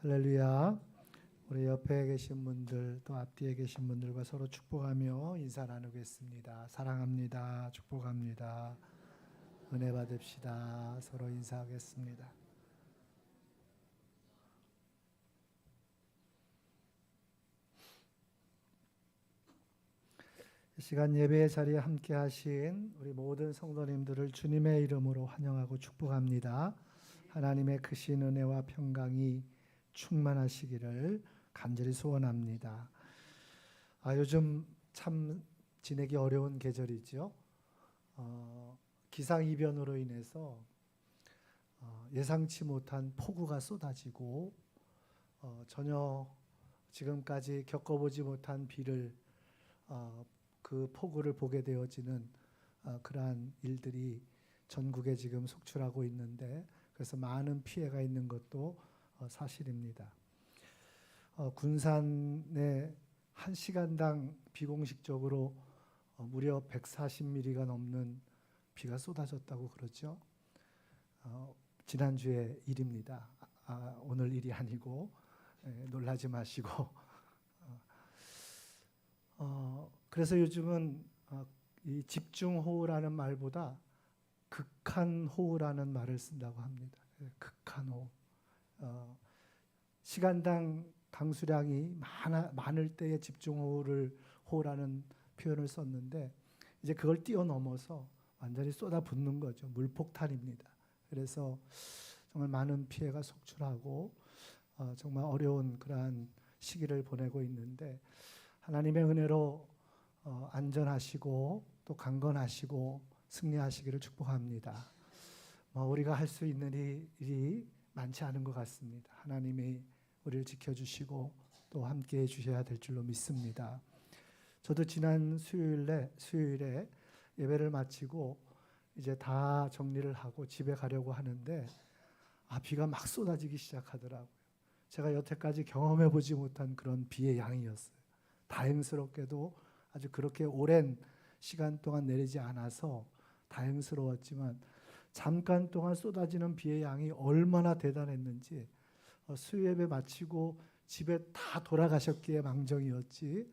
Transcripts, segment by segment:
할렐루야. 우리 옆에 계신 분들 또 앞뒤에 계신 분들과 서로 축복하며 인사 나누겠습니다. 사랑합니다. 축복합니다. 은혜 받읍시다. 서로 인사하겠습니다. 이 시간 예배의 자리에 함께 하신 우리 모든 성도님들을 주님의 이름으로 환영하고 축복합니다. 하나님의 크신 은혜와 평강이 충만하시기를 간절히 소원합니다. 요즘 참 지내기 어려운 계절이죠. 기상이변으로 인해서 예상치 못한 폭우가 쏟아지고 전혀 지금까지 겪어보지 못한 비를 그 폭우를 보게 되어지는 그러한 일들이 전국에 지금 속출하고 있는데, 그래서 많은 피해가 있는 것도 사실입니다. 군산에 1시간당 비공식적으로 무려 140mm가 넘는 비가 쏟아졌다고 그러죠. 지난주의 일입니다. 오늘 일이 아니고 놀라지 마시고. 그래서 요즘은 이 집중호우라는 말보다 극한호우라는 말을 쓴다고 합니다. 극한호우. 시간당 강수량이 많을 때의 집중호우라는 표현을 썼는데, 이제 그걸 뛰어넘어서 완전히 쏟아붓는 거죠. 물폭탄입니다. 그래서 정말 많은 피해가 속출하고 정말 어려운 그러한 시기를 보내고 있는데, 하나님의 은혜로 안전하시고 또 강건하시고 승리하시기를 축복합니다. 우리가 할 수 있는 일이 많지 않은 것 같습니다. 하나님이 우리를 지켜주시고 또 함께해 주셔야 될 줄로 믿습니다. 저도 지난 수요일에 예배를 마치고 이제 다 정리를 하고 집에 가려고 하는데 비가 막 쏟아지기 시작하더라고요. 제가 여태까지 경험해 보지 못한 그런 비의 양이었어요. 다행스럽게도 아주 그렇게 오랜 시간 동안 내리지 않아서 다행스러웠지만, 잠깐 동안 쏟아지는 비의 양이 얼마나 대단했는지 수요예배 마치고 집에 다 돌아가셨기에 망정이었지,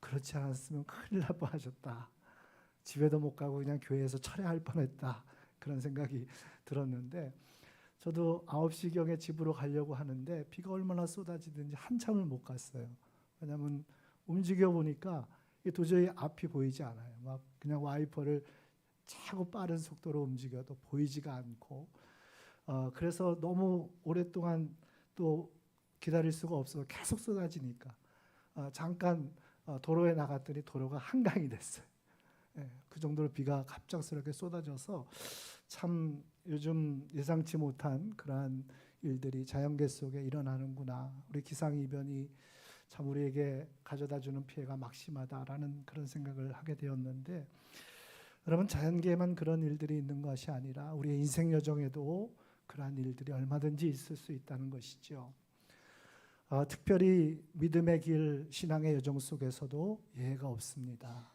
그렇지 않았으면 큰일 날 뻔하셨다, 집에도 못 가고 그냥 교회에서 철회할 뻔했다, 그런 생각이 들었는데, 저도 9시경에 집으로 가려고 하는데 비가 얼마나 쏟아지든지 한참을 못 갔어요. 왜냐하면 움직여 보니까 도저히 앞이 보이지 않아요. 막 그냥 와이퍼를 차고 빠른 속도로 움직여도 보이지가 않고, 그래서 너무 오랫동안 또 기다릴 수가 없어서 계속 쏟아지니까 잠깐 도로에 나갔더니 도로가 한강이 됐어요. 그 정도로 비가 갑작스럽게 쏟아져서 참 요즘 예상치 못한 그러한 일들이 자연계 속에 일어나는구나. 우리 기상이변이 참 우리에게 가져다주는 피해가 막심하다라는 그런 생각을 하게 되었는데, 여러분, 자연계에만 그런 일들이 있는 것이 아니라 우리의 인생 여정에도 그러한 일들이 얼마든지 있을 수 있다는 것이죠. 특별히 믿음의 길, 신앙의 여정 속에서도 예외가 없습니다.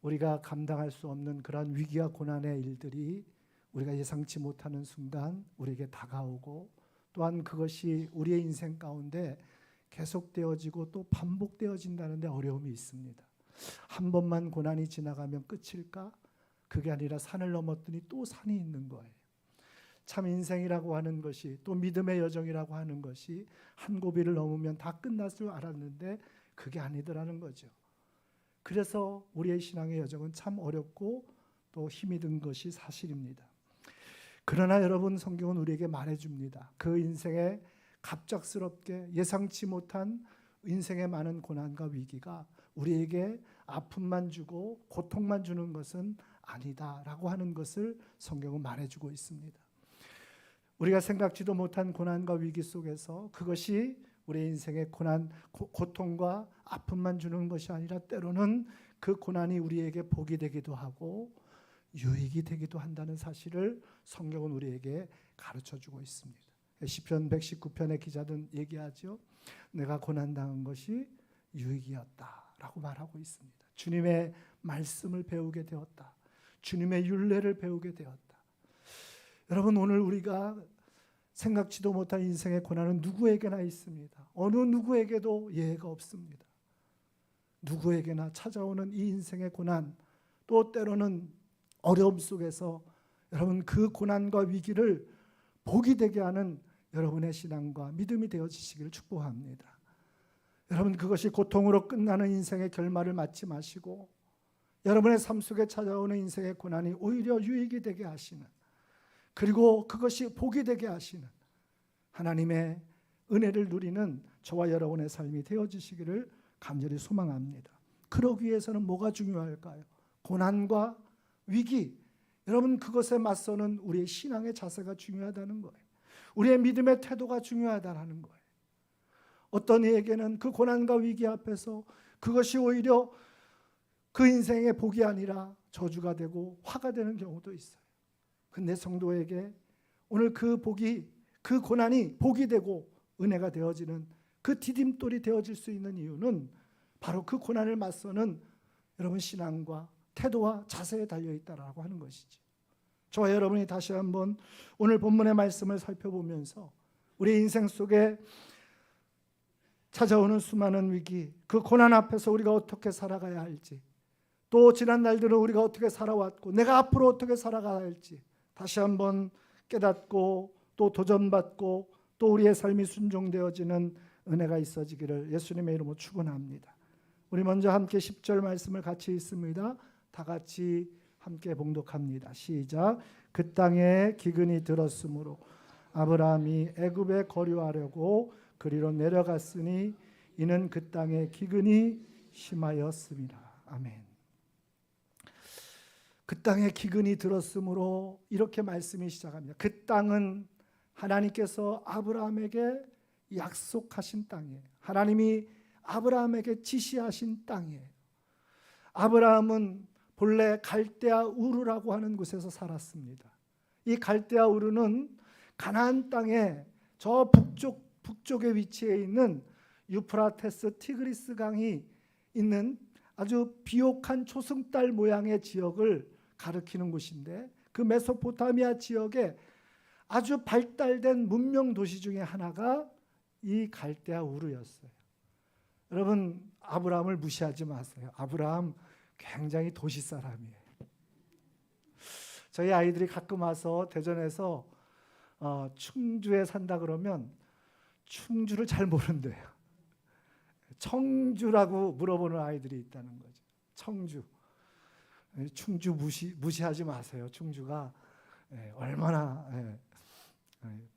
우리가 감당할 수 없는 그러한 위기와 고난의 일들이 우리가 예상치 못하는 순간 우리에게 다가오고, 또한 그것이 우리의 인생 가운데 계속되어지고 또 반복되어진다는 데 어려움이 있습니다. 한 번만 고난이 지나가면 끝일까? 그게 아니라 산을 넘었더니 또 산이 있는 거예요. 참 인생이라고 하는 것이, 또 믿음의 여정이라고 하는 것이 한 고비를 넘으면 다 끝날 줄 알았는데 그게 아니더라는 거죠. 그래서 우리의 신앙의 여정은 참 어렵고 또 힘이 든 것이 사실입니다. 그러나 여러분, 성경은 우리에게 말해줍니다. 그 인생에 갑작스럽게 예상치 못한 인생의 많은 고난과 위기가 우리에게 아픔만 주고 고통만 주는 것은 아니다라고 하는 것을 성경은 말해주고 있습니다. 우리가 생각지도 못한 고난과 위기 속에서 그것이 우리 인생의 고통과 아픔만 주는 것이 아니라 때로는 그 고난이 우리에게 복이 되기도 하고 유익이 되기도 한다는 사실을 성경은 우리에게 가르쳐주고 있습니다. 시편 119편의 기자는 얘기하죠. 내가 고난당한 것이 유익이었다라고 말하고 있습니다. 주님의 말씀을 배우게 되었다. 주님의 율례를 배우게 되었다. 여러분, 오늘 우리가 생각지도 못한 인생의 고난은 누구에게나 있습니다. 어느 누구에게도 예외가 없습니다. 누구에게나 찾아오는 이 인생의 고난, 또 때로는 어려움 속에서 여러분 그 고난과 위기를 복이 되게 하는 여러분의 신앙과 믿음이 되어지시기를 축복합니다. 여러분 그것이 고통으로 끝나는 인생의 결말을 맞지 마시고 여러분의 삶 속에 찾아오는 인생의 고난이 오히려 유익이 되게 하시는, 그리고 그것이 복이 되게 하시는 하나님의 은혜를 누리는 저와 여러분의 삶이 되어지시기를 간절히 소망합니다. 그러기 위해서는 뭐가 중요할까요? 고난과 위기, 여러분 그것에 맞서는 우리의 신앙의 자세가 중요하다는 거예요. 우리의 믿음의 태도가 중요하다는 거예요. 어떤 이에게는 그 고난과 위기 앞에서 그것이 오히려 그 인생의 복이 아니라 저주가 되고 화가 되는 경우도 있어요. 근데 성도에게 오늘 그 복이, 그 고난이 복이 되고 은혜가 되어지는 그 디딤돌이 되어질 수 있는 이유는 바로 그 고난을 맞서는 여러분 신앙과 태도와 자세에 달려있다라고 하는 것이죠. 저와 여러분이 다시 한번 오늘 본문의 말씀을 살펴보면서 우리 인생 속에 찾아오는 수많은 위기, 그 고난 앞에서 우리가 어떻게 살아가야 할지, 또 지난 날들은 우리가 어떻게 살아왔고 내가 앞으로 어떻게 살아가야 할지 다시 한번 깨닫고 또 도전받고 또 우리의 삶이 순종되어지는 은혜가 있어지기를 예수님의 이름으로 축원합니다. 우리 먼저 함께 10절 말씀을 같이 읽습니다. 다 같이 함께 봉독합니다. 시작. 그 땅에 기근이 들었으므로 아브라함이 애굽에 거류하려고 그리로 내려갔으니 이는 그 땅에 기근이 심하였습니다. 아멘. 그 땅에 기근이 들었으므로 이렇게 말씀이 시작합니다. 그 땅은 하나님께서 아브라함에게 약속하신 땅이에요. 하나님이 아브라함에게 지시하신 땅이에요. 아브라함은 본래 갈대아 우르라고 하는 곳에서 살았습니다. 이 갈대아 우르는 가나안 땅의 저 북쪽에 위치해 있는 유프라테스 티그리스 강이 있는 아주 비옥한 초승달 모양의 지역을 가리키는 곳인데, 그 메소포타미아 지역에 아주 발달된 문명 도시 중에 하나가 이 갈대아 우르였어요. 여러분 아브라함을 무시하지 마세요. 아브라함 굉장히 도시 사람이에요. 저희 아이들이 가끔 와서 대전에서 충주에 산다 그러면 충주를 잘 모른대요. 청주라고 물어보는 아이들이 있다는 거죠. 충주 무시하지 마세요. 충주가 얼마나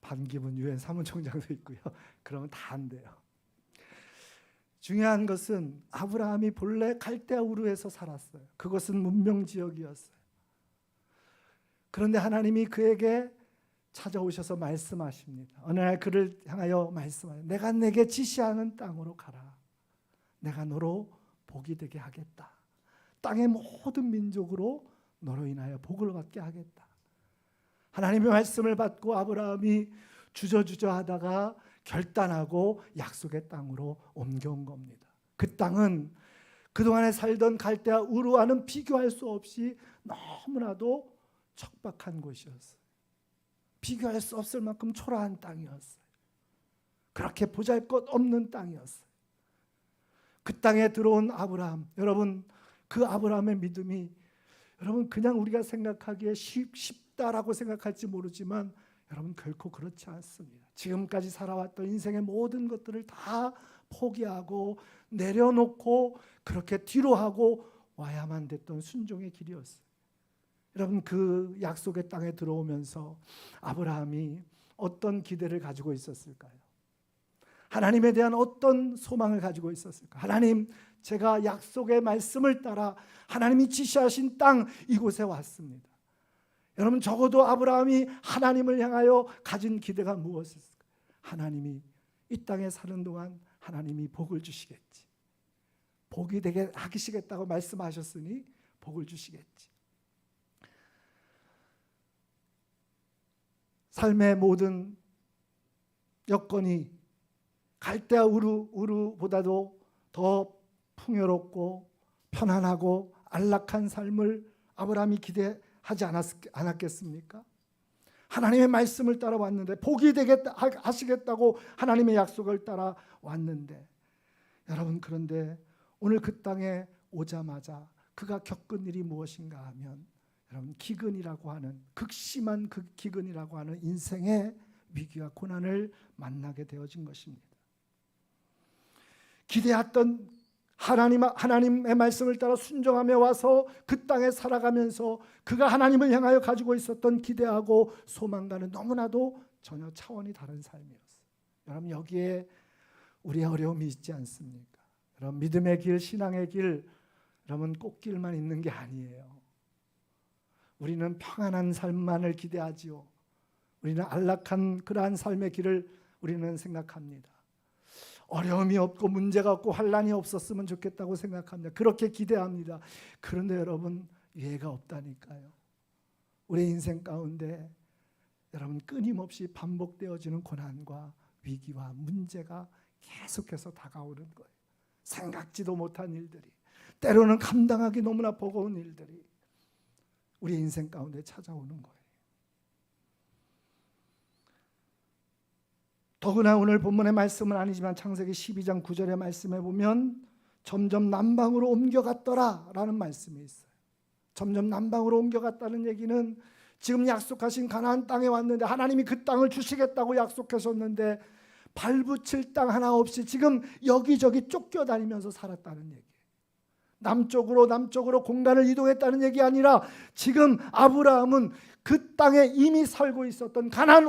반기문 유엔 사무총장도 있고요. 그러면 다 안 돼요. 중요한 것은 아브라함이 본래 갈대아 우르에서 살았어요. 그것은 문명 지역이었어요. 그런데 하나님이 그에게 찾아오셔서 말씀하십니다. 어느 날 그를 향하여 말씀하여 내가 내게 지시하는 땅으로 가라. 내가 너로 복이 되게 하겠다. 땅의 모든 민족으로 너로 인하여 복을 받게 하겠다. 하나님의 말씀을 받고 아브라함이 주저주저 하다가 결단하고 약속의 땅으로 옮겨온 겁니다. 그 땅은 그동안에 살던 갈대아 우르와는 비교할 수 없이 너무나도 척박한 곳이었어요. 비교할 수 없을 만큼 초라한 땅이었어요. 그렇게 보잘것없는 땅이었어요. 그 땅에 들어온 아브라함, 여러분 그 아브라함의 믿음이 여러분 그냥 우리가 생각하기에 쉽다라고 생각할지 모르지만 여러분 결코 그렇지 않습니다. 지금까지 살아왔던 인생의 모든 것들을 다 포기하고 내려놓고 그렇게 뒤로 하고 와야만 됐던 순종의 길이었어요. 여러분 그 약속의 땅에 들어오면서 아브라함이 어떤 기대를 가지고 있었을까요? 하나님에 대한 어떤 소망을 가지고 있었을까? 하나님, 제가 약속의 말씀을 따라 하나님이 지시하신 땅 이곳에 왔습니다. 여러분 적어도 아브라함이 하나님을 향하여 가진 기대가 무엇일까? 하나님이 이 땅에 사는 동안 하나님이 복을 주시겠지. 복이 되게 하시겠다고 말씀하셨으니 복을 주시겠지. 삶의 모든 여건이 갈대아 우르보다도 더 풍요롭고 편안하고 안락한 삶을 아브라함이 기대하지 않았겠습니까? 하나님의 말씀을 따라왔는데, 복이 되겠다 하시겠다고 하나님의 약속을 따라왔는데, 여러분, 그런데 오늘 그 땅에 오자마자 그가 겪은 일이 무엇인가 하면, 여러분, 기근이라고 하는, 극심한 그 기근이라고 하는 인생의 위기와 고난을 만나게 되어진 것입니다. 기대했던 하나님의 말씀을 따라 순종하며 와서 그 땅에 살아가면서 그가 하나님을 향하여 가지고 있었던 기대하고 소망과는 너무나도 전혀 차원이 다른 삶이었어요. 여러분, 여기에 우리의 어려움이 있지 않습니까? 여러분, 믿음의 길, 신앙의 길, 여러분, 꽃길만 있는 게 아니에요. 우리는 평안한 삶만을 기대하지요. 우리는 안락한 그러한 삶의 길을 우리는 생각합니다. 어려움이 없고 문제가 없고 환난이 없었으면 좋겠다고 생각합니다. 그렇게 기대합니다. 그런데 여러분, 예가 없다니까요. 우리 인생 가운데 여러분, 끊임없이 반복되어지는 고난과 위기와 문제가 계속해서 다가오는 거예요. 생각지도 못한 일들이, 때로는 감당하기 너무나 버거운 일들이 우리 인생 가운데 찾아오는 거예요. 더구나 오늘 본문의 말씀은 아니지만 창세기 12장 9절의 말씀에 보면 점점 남방으로 옮겨갔더라 라는 말씀이 있어요. 점점 남방으로 옮겨갔다는 얘기는 지금 약속하신 가나안 땅에 왔는데, 하나님이 그 땅을 주시겠다고 약속하셨는데 발붙일 땅 하나 없이 지금 여기저기 쫓겨다니면서 살았다는 얘기예요. 남쪽으로 공간을 이동했다는 얘기 아니라 지금 아브라함은 그 땅에 이미 살고 있었던 가나안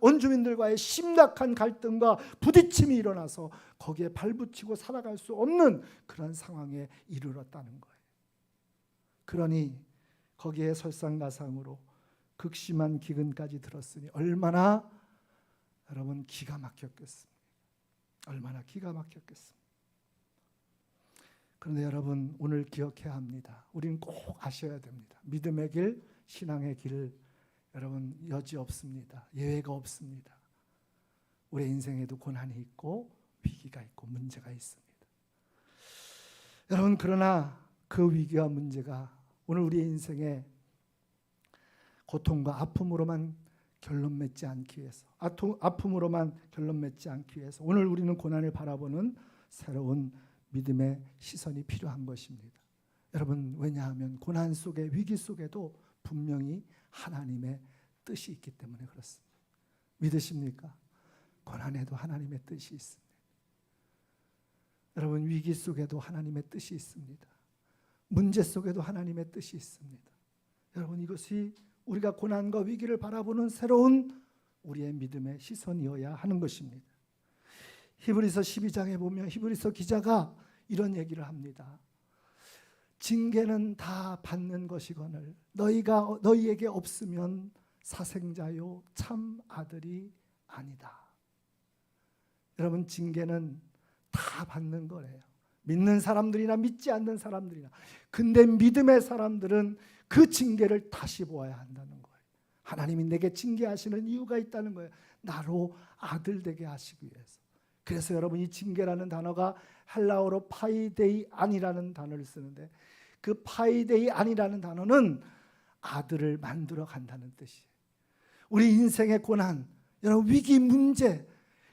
원주민들과의 심각한 갈등과 부딪힘이 일어나서 거기에 발붙이고 살아갈 수 없는 그런 상황에 이르렀다는 거예요. 그러니 거기에 설상가상으로 극심한 기근까지 들었으니 얼마나 여러분 기가 막혔겠습니까? 얼마나 기가 막혔겠습니까? 그런데 여러분, 오늘 기억해야 합니다. 우리는 꼭 아셔야 됩니다. 믿음의 길, 신앙의 길, 여러분, 여지 없습니다. 예외가 없습니다. 우리 인생에도 고난이 있고 위기가 있고 문제가 있습니다. 여러분, 그러나 그 위기와 문제가 오늘 우리 인생의 고통과 아픔으로만 결론 맺지 않기 위해서, 아픔으로만 결론 맺지 않기 위해서 오늘 우리는 고난을 바라보는 새로운 믿음의 시선이 필요한 것입니다. 여러분, 왜냐하면 고난 속에, 위기 속에도 분명히 하나님의 뜻이 있기 때문에 그렇습니다. 믿으십니까? 고난에도 하나님의 뜻이 있습니다. 여러분, 위기 속에도 하나님의 뜻이 있습니다. 문제 속에도 하나님의 뜻이 있습니다. 여러분, 이것이 우리가 고난과 위기를 바라보는 새로운 우리의 믿음의 시선이어야 하는 것입니다. 히브리서 12장에 보면 히브리서 기자가 이런 얘기를 합니다. 징계는 다 받는 것이거늘 너희에게 없으면 사생자요 참 아들이 아니다. 여러분, 징계는 다 받는 거래요. 믿는 사람들이나 믿지 않는 사람들이나. 근데 믿음의 사람들은 그 징계를 다시 보아야 한다는 거예요. 하나님이 내게 징계하시는 이유가 있다는 거예요. 나로 아들 되게 하시기 위해서. 그래서 여러분, 이 징계라는 단어가 헬라어로 파이데이 안이라는 단어를 쓰는데, 그 파이데이 안이라는 단어는 아들을 만들어 간다는 뜻이에요. 우리 인생의 고난, 여러분, 위기, 문제,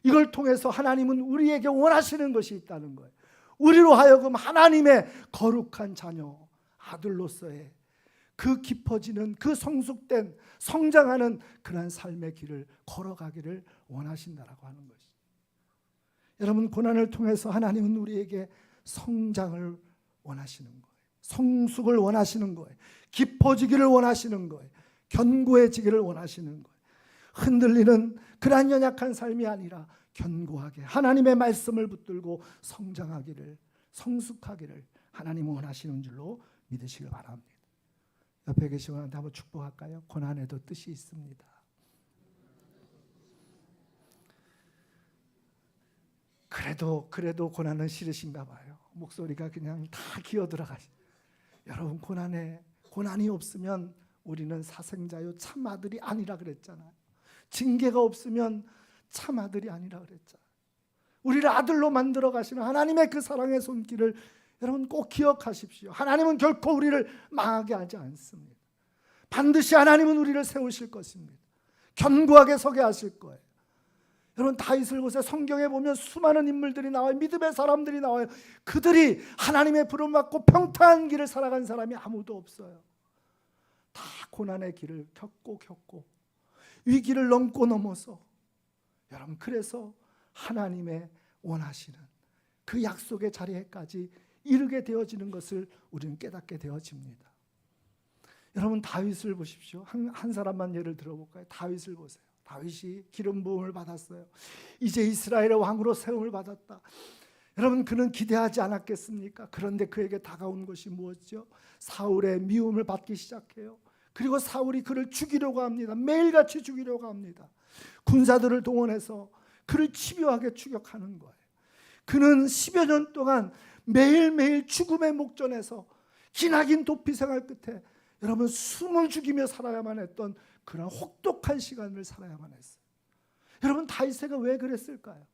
이걸 통해서 하나님은 우리에게 원하시는 것이 있다는 거예요. 우리로 하여금 하나님의 거룩한 자녀, 아들로서의 그 깊어지는, 그 성숙된, 성장하는 그러한 삶의 길을 걸어가기를 원하신다라고 하는 것이죠. 여러분, 고난을 통해서 하나님은 우리에게 성장을 원하시는 거예요. 성숙을 원하시는 거예요. 깊어지기를 원하시는 거예요. 견고해지기를 원하시는 거예요. 흔들리는 그러한 연약한 삶이 아니라 견고하게 하나님의 말씀을 붙들고 성장하기를, 성숙하기를 하나님은 원하시는 줄로 믿으시길 바랍니다. 옆에 계신 분한테 한번 축복할까요? 고난에도 뜻이 있습니다. 그래도 고난은 싫으신가 봐요. 목소리가 그냥 다 기어 들어가시. 여러분, 고난이 없으면 우리는 사생자요 참 아들이 아니라 그랬잖아요. 징계가 없으면 참 아들이 아니라 그랬잖아요. 우리를 아들로 만들어 가시는 하나님의 그 사랑의 손길을 여러분 꼭 기억하십시오. 하나님은 결코 우리를 망하게 하지 않습니다. 반드시 하나님은 우리를 세우실 것입니다. 견고하게 서게 하실 거예요. 여러분, 다윗을 보세요. 성경에 보면 수많은 인물들이 나와요. 믿음의 사람들이 나와요. 그들이 하나님의 부름 받고 평탄한 길을 살아간 사람이 아무도 없어요. 다 고난의 길을 겪고 위기를 넘어서 여러분, 그래서 하나님의 원하시는 그 약속의 자리에까지 이르게 되어지는 것을 우리는 깨닫게 되어집니다. 여러분, 다윗을 보십시오. 한 사람만 예를 들어볼까요? 다윗을 보세요. 다윗이 기름 부음을 받았어요. 이제 이스라엘의 왕으로 세움을 받았다. 여러분, 그는 기대하지 않았겠습니까? 그런데 그에게 다가온 것이 무엇이죠? 사울의 미움을 받기 시작해요. 그리고 사울이 그를 죽이려고 합니다. 매일같이 죽이려고 합니다. 군사들을 동원해서 그를 집요하게 추격하는 거예요. 그는 10여 년 동안 매일매일 죽음의 목전에서 기나긴 도피 생활 끝에 여러분, 숨을 죽이며 살아야만 했던 그런 혹독한 시간을 살아야만 했어요. 여러분, 다윗에게 왜 그랬을까요?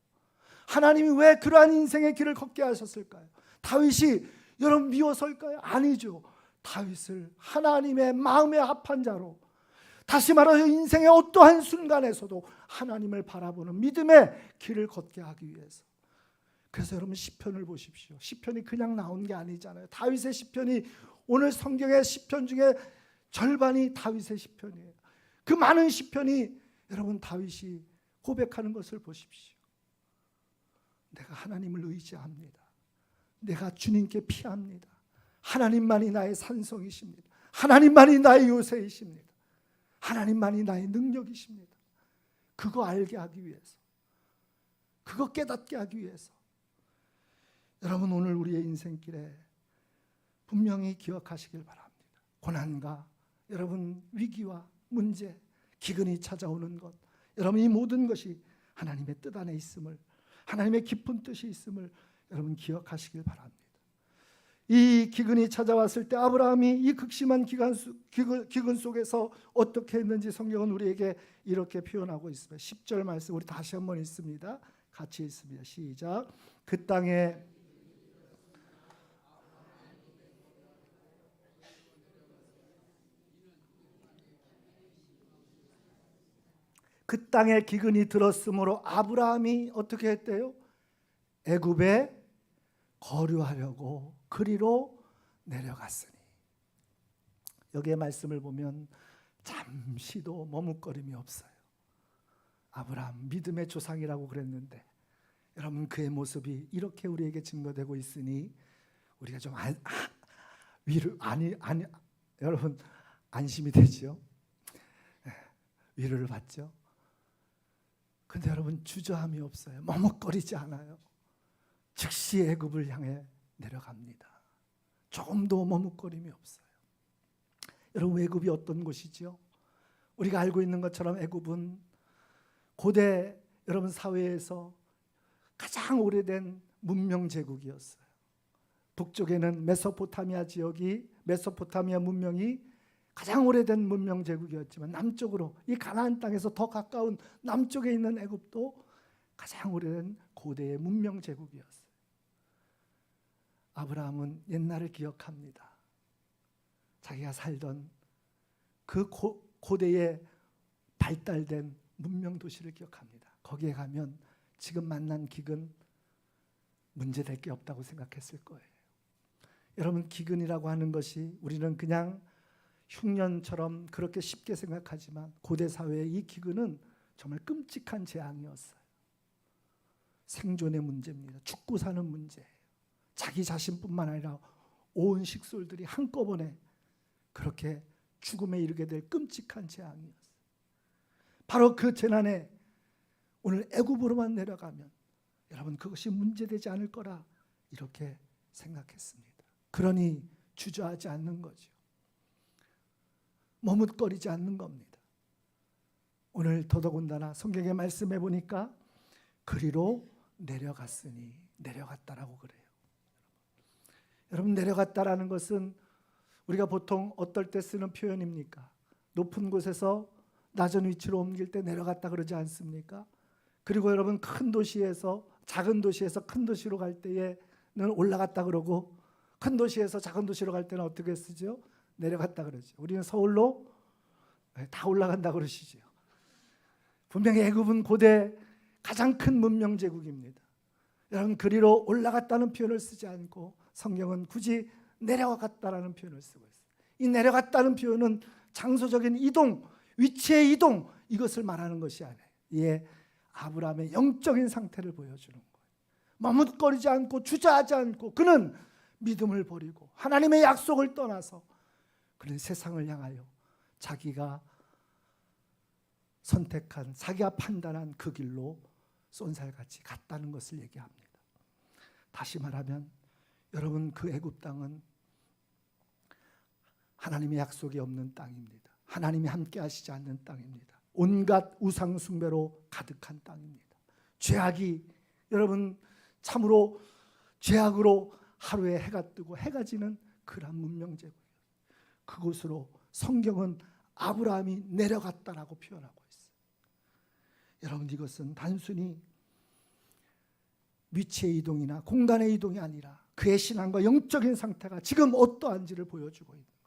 하나님이 왜 그러한 인생의 길을 걷게 하셨을까요? 다윗이 여러분 미워서일까요? 아니죠. 다윗을 하나님의 마음에 합한 자로, 다시 말하여 인생의 어떠한 순간에서도 하나님을 바라보는 믿음의 길을 걷게 하기 위해서. 그래서 여러분, 시편을 보십시오. 시편이 그냥 나온 게 아니잖아요. 다윗의 시편이, 오늘 성경의 시편 중에 절반이 다윗의 시편이에요. 그 많은 시편이 여러분, 다윗이 고백하는 것을 보십시오. 내가 하나님을 의지합니다. 내가 주님께 피합니다. 하나님만이 나의 산성이십니다. 하나님만이 나의 요새이십니다. 하나님만이 나의 능력이십니다. 그거 알게 하기 위해서, 그거 깨닫게 하기 위해서 여러분, 오늘 우리의 인생길에 분명히 기억하시길 바랍니다. 고난과 여러분 위기와 문제, 기근이 찾아오는 것, 여러분 이 모든 것이 하나님의 뜻 안에 있음을, 하나님의 깊은 뜻이 있음을 여러분 기억하시길 바랍니다. 이 기근이 찾아왔을 때 아브라함이 이 극심한 기근 속에서 어떻게 했는지 성경은 우리에게 이렇게 표현하고 있습니다. 10절 말씀 우리 다시 한번 읽습니다. 같이 읽습니다. 시작. 그 땅에 기근이 들었으므로 아브라함이 어떻게 했대요? 애굽에 거류하려고 그리로 내려갔으니. 여기에 말씀을 보면 잠시도 머뭇거림이 없어요. 아브라함 믿음의 조상이라고 그랬는데 여러분, 그의 모습이 이렇게 우리에게 증거되고 있으니 우리가 좀 여러분 안심이 되죠. 위로를 받죠. 근데 여러분, 주저함이 없어요. 머뭇거리지 않아요. 즉시 애굽을 향해 내려갑니다. 조금도 머뭇거림이 없어요. 여러분, 애굽이 어떤 곳이죠? 우리가 알고 있는 것처럼 애굽은 고대 여러분 사회에서 가장 오래된 문명 제국이었어요. 북쪽에는 메소포타미아 지역이, 메소포타미아 문명이 가장 오래된 문명 제국이었지만 남쪽으로 이 가나안 땅에서 더 가까운 남쪽에 있는 애굽도 가장 오래된 고대의 문명 제국이었어요. 아브라함은 옛날을 기억합니다. 자기가 살던 그 고대의 발달된 문명 도시를 기억합니다. 거기에 가면 지금 만난 기근 문제될 게 없다고 생각했을 거예요. 여러분, 기근이라고 하는 것이 우리는 그냥 흉년처럼 그렇게 쉽게 생각하지만 고대 사회의 이 기근은 정말 끔찍한 재앙이었어요. 생존의 문제입니다. 죽고 사는 문제예요. 자기 자신뿐만 아니라 온 식솔들이 한꺼번에 그렇게 죽음에 이르게 될 끔찍한 재앙이었어요. 바로 그 재난에 오늘 애굽으로만 내려가면 여러분, 그것이 문제되지 않을 거라 이렇게 생각했습니다. 그러니 주저하지 않는 거죠. 머뭇거리지 않는 겁니다. 오늘 더더군다나 성경의 말씀해 보니까 그리로 내려갔으니, 내려갔다라고 그래요. 여러분, 내려갔다라는 것은 우리가 보통 어떨 때 쓰는 표현입니까? 높은 곳에서 낮은 위치로 옮길 때 내려갔다 그러지 않습니까? 그리고 여러분, 큰 도시에서 작은 도시에서 큰 도시로 갈 때에는 올라갔다 그러고, 큰 도시에서 작은 도시로 갈 때는 어떻게 쓰죠? 내려갔다 그러죠. 우리는 서울로 다 올라간다 그러시죠. 분명히 애굽은 고대 가장 큰 문명 제국입니다. 여러분, 그리로 올라갔다는 표현을 쓰지 않고 성경은 굳이 내려갔다라는 표현을 쓰고 있어요. 이 내려갔다는 표현은 장소적인 이동, 위치의 이동, 이것을 말하는 것이 아니에요. 이에 아브라함의 영적인 상태를 보여주는 거예요. 머뭇거리지 않고 주저하지 않고 그는 믿음을 버리고 하나님의 약속을 떠나서 그는 세상을 향하여 자기가 선택한, 자기가 판단한 그 길로 쏜살같이 갔다는 것을 얘기합니다. 다시 말하면 여러분, 그 애굽 땅은 하나님의 약속이 없는 땅입니다. 하나님이 함께 하시지 않는 땅입니다. 온갖 우상 숭배로 가득한 땅입니다. 죄악이, 여러분, 참으로 죄악으로 하루에 해가 뜨고 해가 지는 그런 문명 제국이에요. 그곳으로 성경은 아브라함이 내려갔다라고 표현하고 있어요. 여러분, 이것은 단순히 위치의 이동이나 공간의 이동이 아니라 그의 신앙과 영적인 상태가 지금 어떠한지를 보여주고 있는 거예요.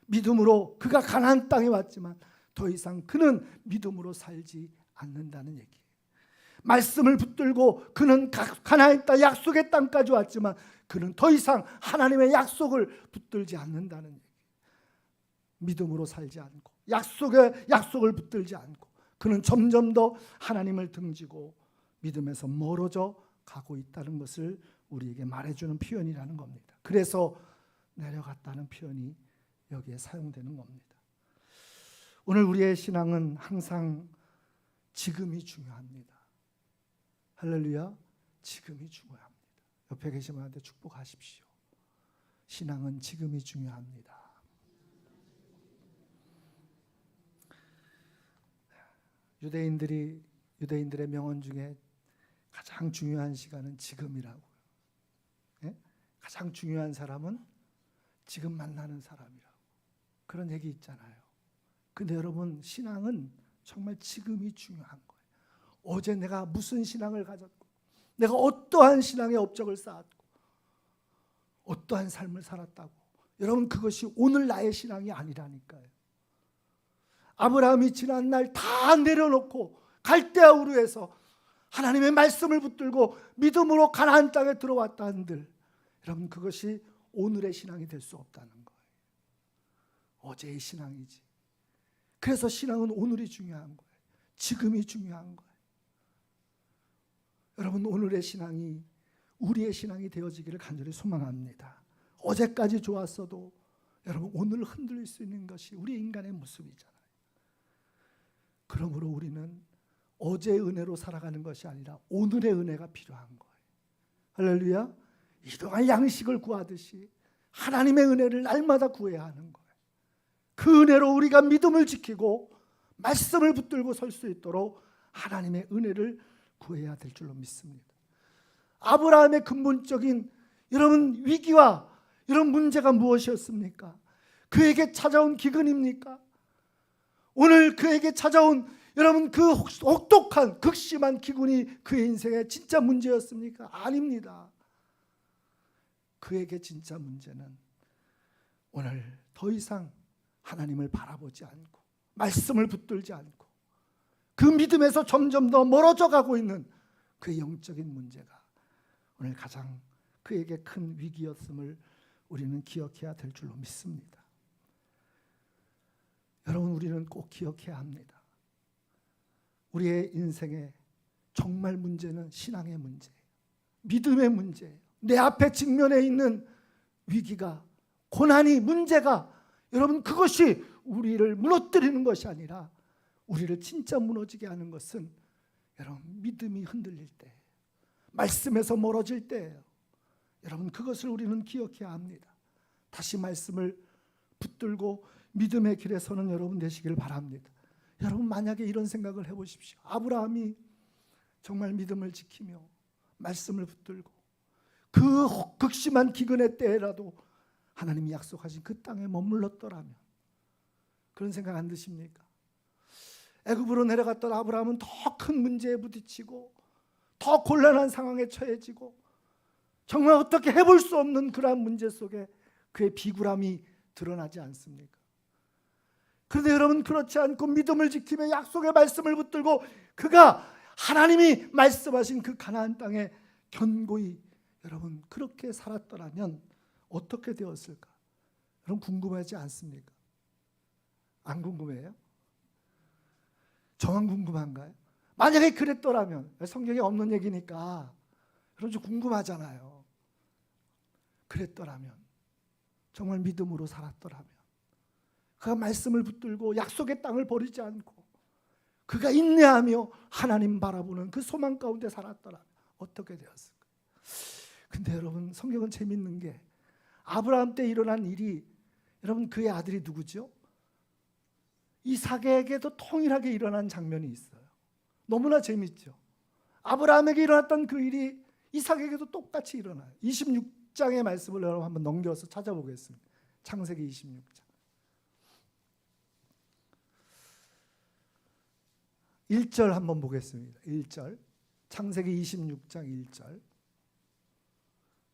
믿음으로 그가 가나안 땅에 왔지만 더 이상 그는 믿음으로 살지 않는다는 얘기예요. 말씀을 붙들고 그는 가나안 땅, 약속의 땅까지 왔지만 그는 더 이상 하나님의 약속을 붙들지 않는다는 얘기예요. 믿음으로 살지 않고 약속을 붙들지 않고 그는 점점 더 하나님을 등지고 믿음에서 멀어져 가고 있다는 것을 우리에게 말해주는 표현이라는 겁니다. 그래서 내려갔다는 표현이 여기에 사용되는 겁니다. 오늘 우리의 신앙은 항상 지금이 중요합니다. 할렐루야, 지금이 중요합니다. 옆에 계신 분한테 축복하십시오. 신앙은 지금이 중요합니다. 유대인들의 명언 중에 가장 중요한 시간은 지금이라고요. 예? 가장 중요한 사람은 지금 만나는 사람이라고, 그런 얘기 있잖아요. 근데 여러분, 신앙은 정말 지금이 중요한 거예요. 어제 내가 무슨 신앙을 가졌고, 내가 어떠한 신앙의 업적을 쌓았고, 어떠한 삶을 살았다고, 여러분, 그것이 오늘 나의 신앙이 아니라니까요. 아브라함이 지난날 다 내려놓고 갈대아 우르에서 하나님의 말씀을 붙들고 믿음으로 가나안 땅에 들어왔다 한들, 여러분, 그것이 오늘의 신앙이 될 수 없다는 거예요. 어제의 신앙이지. 그래서 신앙은 오늘이 중요한 거예요. 지금이 중요한 거예요. 여러분, 오늘의 신앙이 우리의 신앙이 되어지기를 간절히 소망합니다. 어제까지 좋았어도 여러분, 오늘 흔들릴 수 있는 것이 우리 인간의 모습이잖아요. 그러므로 우리는 어제의 은혜로 살아가는 것이 아니라 오늘의 은혜가 필요한 거예요. 할렐루야. 이동안 양식을 구하듯이 하나님의 은혜를 날마다 구해야 하는 거예요. 그 은혜로 우리가 믿음을 지키고 말씀을 붙들고 설 수 있도록 하나님의 은혜를 구해야 될 줄로 믿습니다. 아브라함의 근본적인 여러분 위기와 이런 문제가 무엇이었습니까? 그에게 찾아온 기근입니까? 오늘 그에게 찾아온 여러분 그 혹독한 극심한 기근이 그의 인생의 진짜 문제였습니까? 아닙니다. 그에게 진짜 문제는 오늘 더 이상 하나님을 바라보지 않고 말씀을 붙들지 않고 그 믿음에서 점점 더 멀어져 가고 있는 그의 영적인 문제가 오늘 가장 그에게 큰 위기였음을 우리는 기억해야 될 줄로 믿습니다. 여러분, 우리는 꼭 기억해야 합니다. 우리의 인생의 정말 문제는 신앙의 문제예요. 믿음의 문제예요. 내 앞에 직면해 있는 위기가, 고난이, 문제가 여러분 그것이 우리를 무너뜨리는 것이 아니라 우리를 진짜 무너지게 하는 것은 여러분 믿음이 흔들릴 때, 말씀에서 멀어질 때예요. 여러분 그것을 우리는 기억해야 합니다. 다시 말씀을 붙들고 믿음의 길에 서는 여러분 되시길 바랍니다. 여러분 만약에 이런 생각을 해보십시오. 아브라함이 정말 믿음을 지키며 말씀을 붙들고 그 극심한 기근의 때라도 하나님이 약속하신 그 땅에 머물렀더라면, 그런 생각 안 드십니까? 애굽으로 내려갔던 아브라함은 더 큰 문제에 부딪히고 더 곤란한 상황에 처해지고 정말 어떻게 해볼 수 없는 그러한 문제 속에 그의 비굴함이 드러나지 않습니까? 그런데 여러분 그렇지 않고 믿음을 지키며 약속의 말씀을 붙들고 그가 하나님이 말씀하신 그 가나안 땅에 견고히 여러분 그렇게 살았더라면 어떻게 되었을까? 여러분 궁금하지 않습니까? 안 궁금해요? 저만 궁금한가요? 만약에 그랬더라면, 성경에 없는 얘기니까 여러분 좀 궁금하잖아요. 그랬더라면, 정말 믿음으로 살았더라면, 그가 말씀을 붙들고 약속의 땅을 버리지 않고 그가 인내하며 하나님 바라보는 그 소망 가운데 살았더라면 어떻게 되었을까? 근데 여러분 성경은 재밌는 게 아브라함 때 일어난 일이 여러분 그의 아들이 누구죠? 이삭에게도 통일하게 일어난 장면이 있어요. 너무나 재밌죠. 아브라함에게 일어났던 그 일이 이삭에게도 똑같이 일어나요. 26장의 말씀을 여러분 한번 넘겨서 찾아보겠습니다. 창세기 26장 1절 한번 보겠습니다. 1절 창세기 26장 1절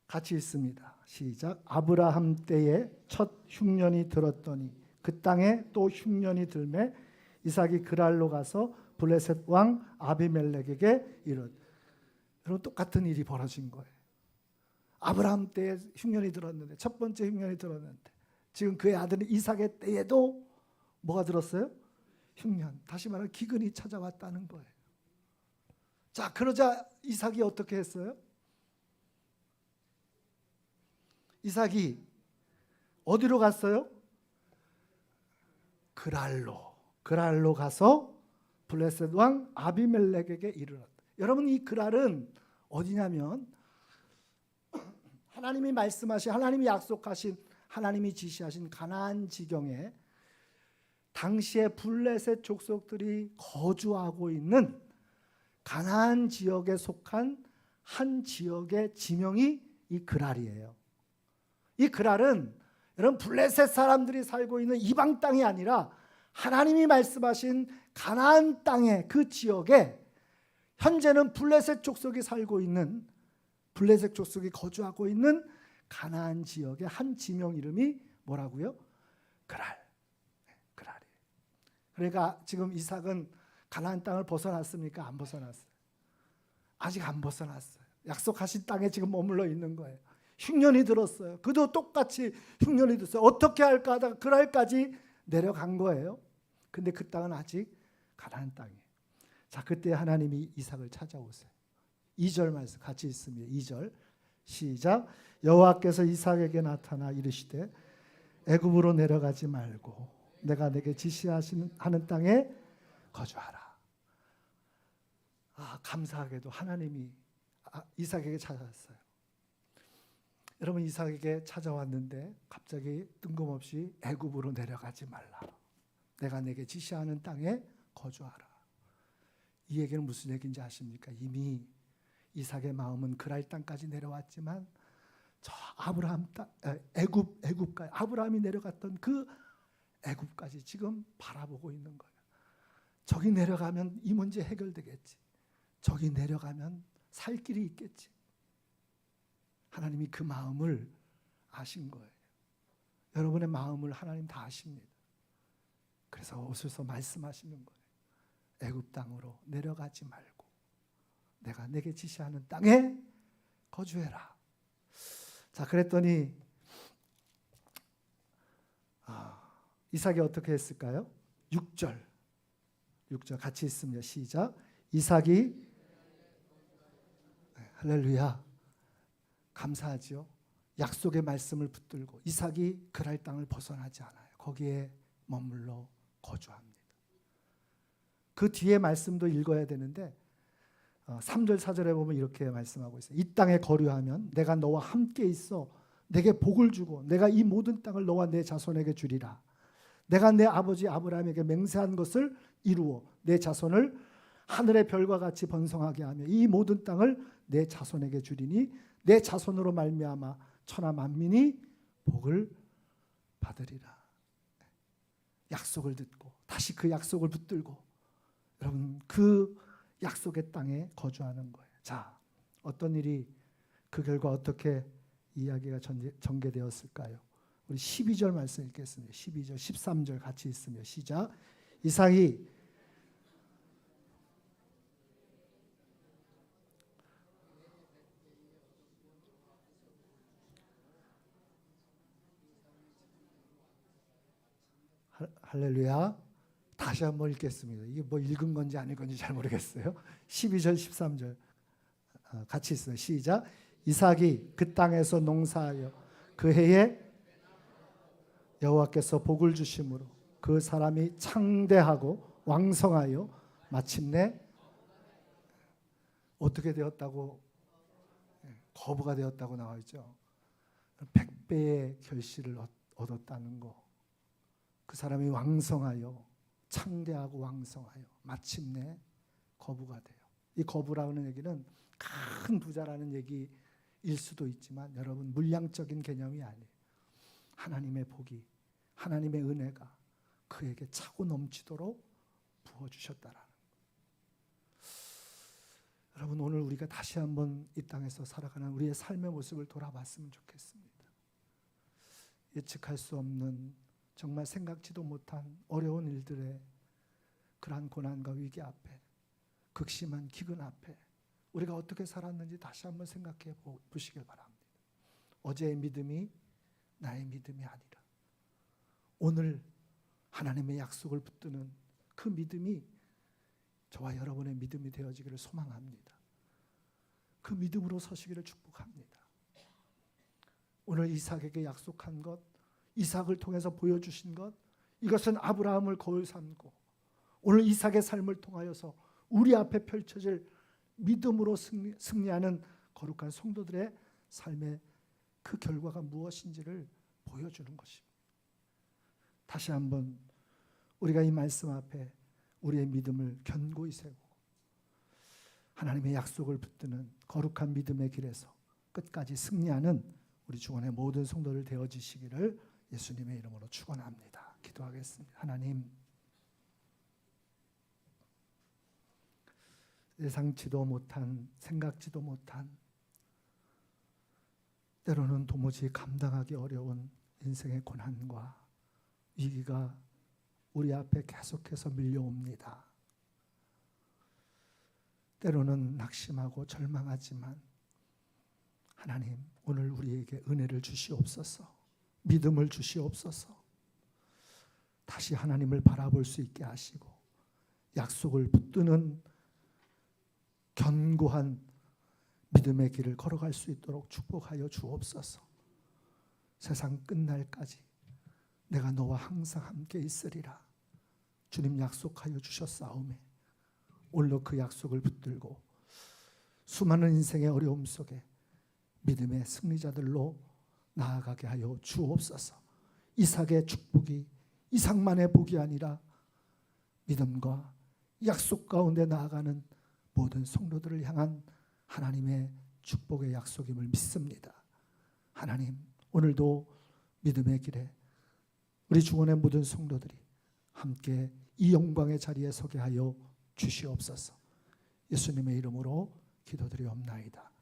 같이 읽습니다. 시작. 아브라함 때에 첫 흉년이 들었더니 그 땅에 또 흉년이 들매 이삭이 그랄로 가서 블레셋 왕 아비멜렉에게 이르되. 여러분 똑같은 일이 벌어진 거예요. 아브라함 때에 흉년이 들었는데 첫 번째 흉년이 들었는데 지금 그의 아들 이삭의 때에도 뭐가 들었어요? 흉년. 다시 말하면 기근이 찾아왔다는 거예요. 자, 그러자 이삭이 어떻게 했어요? 이삭이 어디로 갔어요? 그랄로 가서 블레셋 왕 아비멜렉에게 이르렀다. 여러분 이 그랄은 어디냐면 하나님이 말씀하신, 하나님이 약속하신, 하나님이 지시하신 가나안 지경에 당시에 블레셋 족속들이 거주하고 있는 가나안 지역에 속한 한 지역의 지명이 이 그랄이에요. 이 그랄은 여러분 블레셋 사람들이 살고 있는 이방 땅이 아니라 하나님이 말씀하신 가나안 땅의 그 지역에 현재는 블레셋 족속이 살고 있는, 블레셋 족속이 거주하고 있는 가나안 지역의 한 지명 이름이 뭐라고요? 그랄. 그랄이에요. 그러니까 지금 이삭은 가나안 땅을 벗어났습니까? 안 벗어났어요. 아직 안 벗어났어요. 약속하신 땅에 지금 머물러 있는 거예요. 흉년이 들었어요. 그도 똑같이 흉년이 들었어요. 어떻게 할까 하다가 그랄까지 내려간 거예요. 근데 그 땅은 아직 가나안 땅이에요. 자, 그때 하나님이 이삭을 찾아오세요. 2절 말씀 같이 있습니다. 2절 시작. 여호와께서 이삭에게 나타나 이르시되 애굽으로 내려가지 말고 내가 내게 지시하는 땅에 거주하라. 감사하게도 하나님이 이삭에게 찾아왔어요. 여러분 이삭에게 찾아왔는데 갑자기 뜬금없이 애굽으로 내려가지 말라. 내가 내게 지시하는 땅에 거주하라. 이 얘기는 무슨 얘기인지 아십니까? 이미 이삭의 마음은 그랄 땅까지 내려왔지만 저 아브라함 땅, 애굽까지 아브라함이 내려갔던 그 애굽까지 지금 바라보고 있는 거예요. 저기 내려가면 이 문제 해결되겠지. 저기 내려가면 살 길이 있겠지. 하나님이 그 마음을 아신 거예요. 여러분의 마음을 하나님 다 아십니다. 그래서 오셔서 말씀하시는 거예요. 애굽 땅으로 내려가지 말고 내가 내게 지시하는 땅에 거주해라. 자, 그랬더니 이삭이 어떻게 했을까요? 6절 같이 있습니다. 시작. 이삭이 할렐루야. 감사하지요. 약속의 말씀을 붙들고 이삭이 그랄 땅을 벗어나지 않아요. 거기에 머물러 거주합니다. 그 뒤에 말씀도 읽어야 되는데 3절 4절에 보면 이렇게 말씀하고 있어요. 이 땅에 거류하면 내가 너와 함께 있어 내게 복을 주고 내가 이 모든 땅을 너와 내 자손에게 주리라. 내가 내 아버지 아브라함에게 맹세한 것을 이루어 내 자손을 하늘의 별과 같이 번성하게 하며 이 모든 땅을 내 자손에게 주리니 내 자손으로 말미암아 천하 만민이 복을 받으리라. 약속을 듣고 다시 그 약속을 붙들고 여러분 그 약속의 땅에 거주하는 거예요. 자, 어떤 일이 그 결과 어떻게 이야기가 전개되었을까요? 우리 12절 말씀 읽겠습니다. 12절, 13절 같이 있으며 시작. 이삭이 할렐루야. 다시 한번 읽겠습니다. 이게 뭐 읽은 건지 아닌 건지 잘 모르겠어요. 12절, 13절 같이 있어요. 시작. 이삭이 그 땅에서 농사하여 그 해에 여호와께서 복을 주심으로 그 사람이 창대하고 왕성하여 마침내 어떻게 되었다고? 거부가 되었다고 나와 있죠. 100배의 결실을 얻었다는 거. 그 사람이 왕성하여 창대하고 왕성하여 마침내 거부가 돼요. 이 거부라는 얘기는 큰 부자라는 얘기일 수도 있지만 여러분 물량적인 개념이 아니에요. 하나님의 복이, 하나님의 은혜가 그에게 차고 넘치도록 부어주셨다라는 거예요. 여러분 오늘 우리가 다시 한번 이 땅에서 살아가는 우리의 삶의 모습을 돌아봤으면 좋겠습니다. 예측할 수 없는 정말 생각지도 못한 어려운 일들의 그러한 고난과 위기 앞에, 극심한 기근 앞에 우리가 어떻게 살았는지 다시 한번 생각해 보시길 바랍니다. 어제의 믿음이 나의 믿음이 아니라 오늘 하나님의 약속을 붙드는 그 믿음이 저와 여러분의 믿음이 되어지기를 소망합니다. 그 믿음으로 서시기를 축복합니다. 오늘 이삭에게 약속한 것, 이삭을 통해서 보여주신 것, 이것은 아브라함을 거울 삼고 오늘 이삭의 삶을 통하여서 우리 앞에 펼쳐질 믿음으로 승리하는 거룩한 성도들의 삶의 그 결과가 무엇인지를 보여주는 것입니다. 다시 한번 우리가 이 말씀 앞에 우리의 믿음을 견고히 세우고 하나님의 약속을 붙드는 거룩한 믿음의 길에서 끝까지 승리하는 우리 주원의 모든 성도들 되어지시기를 예수님의 이름으로 축원합니다. 기도하겠습니다. 하나님, 예상치도 못한, 생각지도 못한, 때로는 도무지 감당하기 어려운 인생의 고난과 위기가 우리 앞에 계속해서 밀려옵니다. 때로는 낙심하고 절망하지만 하나님, 오늘 우리에게 은혜를 주시옵소서, 믿음을 주시옵소서, 다시 하나님을 바라볼 수 있게 하시고 약속을 붙드는 견고한 믿음의 길을 걸어갈 수 있도록 축복하여 주옵소서. 세상 끝날까지 내가 너와 항상 함께 있으리라 주님 약속하여 주셨사오매 오늘도 그 약속을 붙들고 수많은 인생의 어려움 속에 믿음의 승리자들로 나아가게 하여 주옵소서. 이삭의 축복이 이삭만의 복이 아니라 믿음과 약속 가운데 나아가는 모든 성도들을 향한 하나님의 축복의 약속임을 믿습니다. 하나님, 오늘도 믿음의 길에 우리 주원의 모든 성도들이 함께 이 영광의 자리에 서게 하여 주시옵소서. 예수님의 이름으로 기도드리옵나이다.